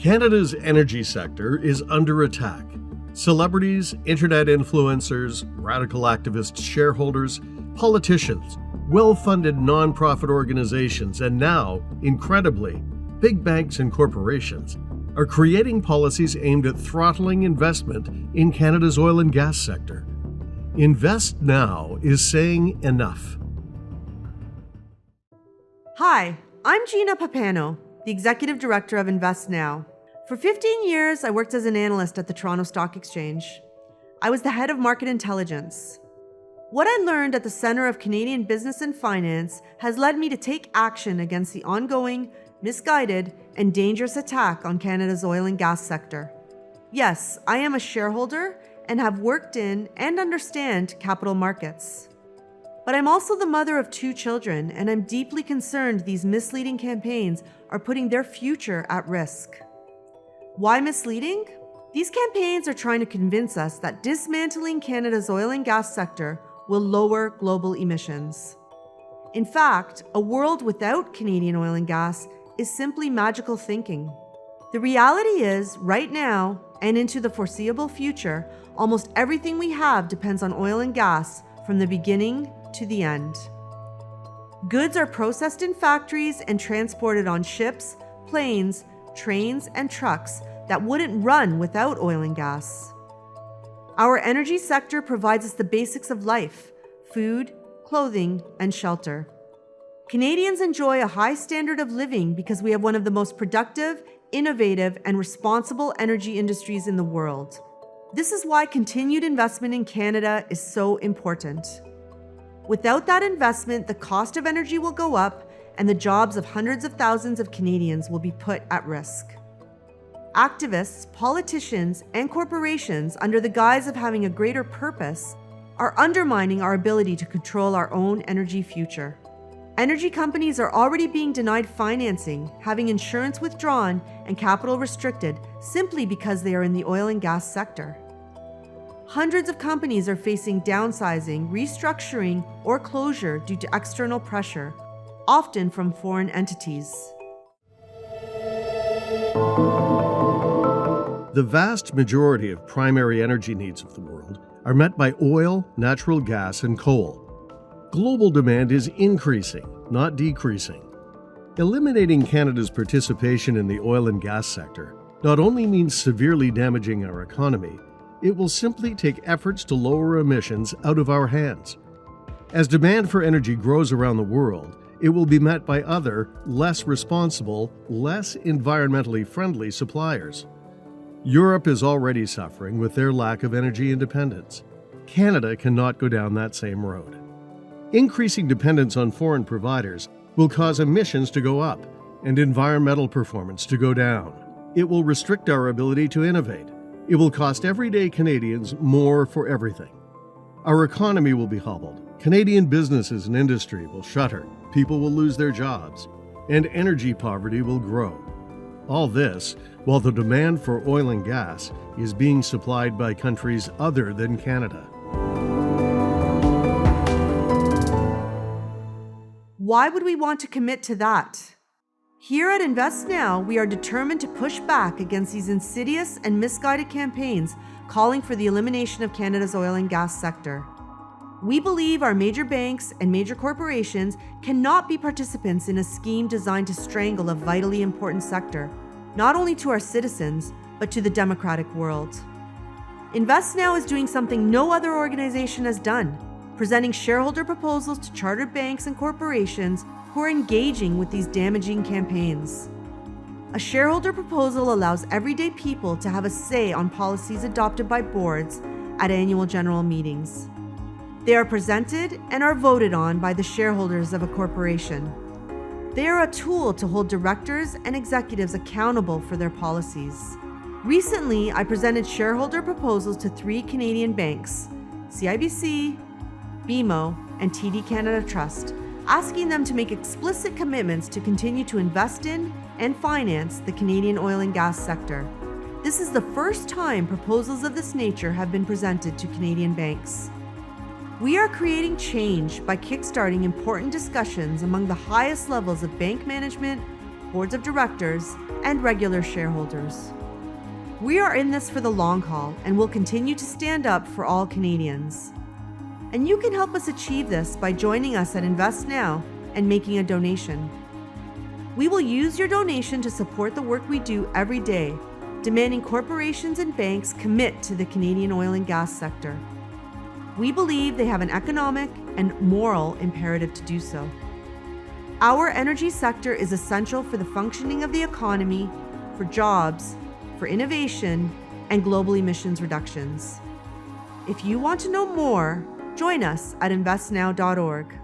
Canada's energy sector is under attack. Celebrities, internet influencers, radical activists, shareholders, politicians, well-funded nonprofit organizations, and now, incredibly, big banks and corporations are creating policies aimed at throttling investment in Canada's oil and gas sector. InvestNow is saying enough. Hi, I'm Gina Pappano, the Executive Director of InvestNow. For 15 years, I worked as an analyst at the Toronto Stock Exchange. I was the head of market intelligence. What I learned at the center of Canadian business and finance has led me to take action against the ongoing, misguided, and dangerous attack on Canada's oil and gas sector. Yes, I am a shareholder and have worked in and understand capital markets. But I'm also the mother of 2 children, and I'm deeply concerned these misleading campaigns are putting their future at risk. Why misleading? These campaigns are trying to convince us that dismantling Canada's oil and gas sector will lower global emissions. In fact, a world without Canadian oil and gas is simply magical thinking. The reality is, right now and into the foreseeable future, almost everything we have depends on oil and gas from the beginning to the end. Goods are processed in factories and transported on ships, planes, trains, and trucks that wouldn't run without oil and gas. Our energy sector provides us the basics of life: food, clothing, and shelter. Canadians enjoy a high standard of living because we have one of the most productive, innovative, and responsible energy industries in the world. This is why continued investment in Canada is so important. Without that investment, the cost of energy will go up and the jobs of hundreds of thousands of Canadians will be put at risk. Activists, politicians, and corporations, under the guise of having a greater purpose, are undermining our ability to control our own energy future. Energy companies are already being denied financing, having insurance withdrawn, and capital restricted simply because they are in the oil and gas sector. Hundreds of companies are facing downsizing, restructuring, or closure due to external pressure, often from foreign entities. The vast majority of primary energy needs of the world are met by oil, natural gas, and coal. Global demand is increasing, not decreasing. Eliminating Canada's participation in the oil and gas sector not only means severely damaging our economy, it will simply take efforts to lower emissions out of our hands. As demand for energy grows around the world, it will be met by other, less responsible, less environmentally friendly suppliers. Europe is already suffering with their lack of energy independence. Canada cannot go down that same road. Increasing dependence on foreign providers will cause emissions to go up and environmental performance to go down. It will restrict our ability to innovate. It will cost everyday Canadians more for everything. Our economy will be hobbled. Canadian businesses and industry will shutter. People will lose their jobs. And energy poverty will grow. All this while the demand for oil and gas is being supplied by countries other than Canada. Why would we want to commit to that? Here at InvestNow, we are determined to push back against these insidious and misguided campaigns calling for the elimination of Canada's oil and gas sector. We believe our major banks and major corporations cannot be participants in a scheme designed to strangle a vitally important sector, not only to our citizens, but to the democratic world. InvestNow is doing something no other organization has done, presenting shareholder proposals to chartered banks and corporations who are engaging with these damaging campaigns. A shareholder proposal allows everyday people to have a say on policies adopted by boards at annual general meetings. They are presented and are voted on by the shareholders of a corporation. They are a tool to hold directors and executives accountable for their policies. Recently, I presented shareholder proposals to 3 Canadian banks, CIBC, BMO, and TD Canada Trust, asking them to make explicit commitments to continue to invest in and finance the Canadian oil and gas sector. This is the first time proposals of this nature have been presented to Canadian banks. We are creating change by kickstarting important discussions among the highest levels of bank management, boards of directors, and regular shareholders. We are in this for the long haul and will continue to stand up for all Canadians. And you can help us achieve this by joining us at InvestNow and making a donation. We will use your donation to support the work we do every day, demanding corporations and banks commit to the Canadian oil and gas sector. We believe they have an economic and moral imperative to do so. Our energy sector is essential for the functioning of the economy, for jobs, for innovation, and global emissions reductions. If you want to know more, join us at investnow.org.